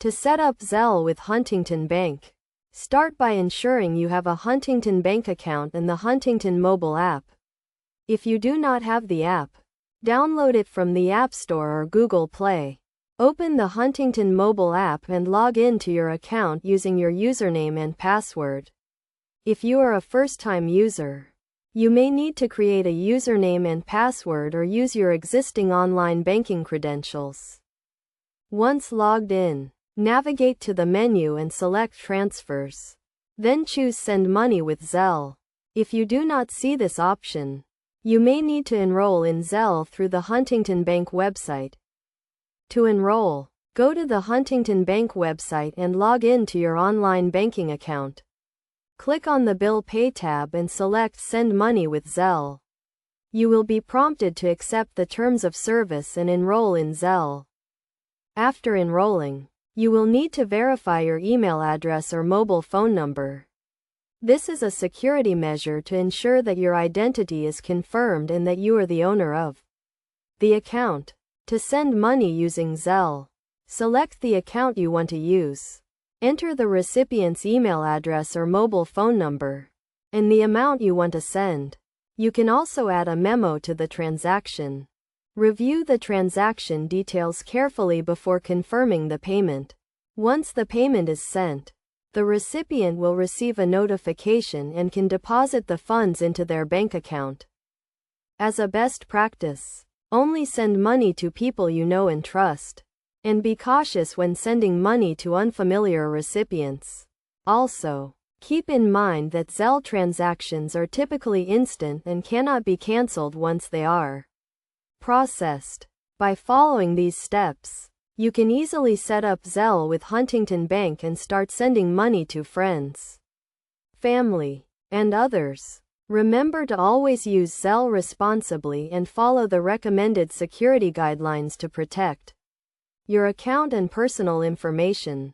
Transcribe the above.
To set up Zelle with Huntington Bank, start by ensuring you have a Huntington Bank account and the Huntington mobile app. If you do not have the app, download it from the App Store or Google Play. Open the Huntington mobile app and log in to your account using your username and password. If you are a first-time user, you may need to create a username and password or use your existing online banking credentials. Once logged in, navigate to the menu and select Transfers. Then choose Send Money with Zelle. If you do not see this option, you may need to enroll in Zelle through the Huntington Bank website. To enroll, go to the Huntington Bank website and log in to your online banking account. Click on the Bill Pay tab and select Send Money with Zelle. You will be prompted to accept the terms of service and enroll in Zelle. After enrolling, you will need to verify your email address or mobile phone number. This is a security measure to ensure that your identity is confirmed and that you are the owner of the account. To send money using Zelle, select the account you want to use. Enter the recipient's email address or mobile phone number, and the amount you want to send. You can also add a memo to the transaction. Review the transaction details carefully before confirming the payment. Once the payment is sent, the recipient will receive a notification and can deposit the funds into their bank account. As a best practice, only send money to people you know and trust, and be cautious when sending money to unfamiliar recipients. Also, keep in mind that Zelle transactions are typically instant and cannot be canceled once they are processed. By following these steps, you can easily set up Zelle with Huntington Bank and start sending money to friends, family, and others. Remember to always use Zelle responsibly and follow the recommended security guidelines to protect your account and personal information.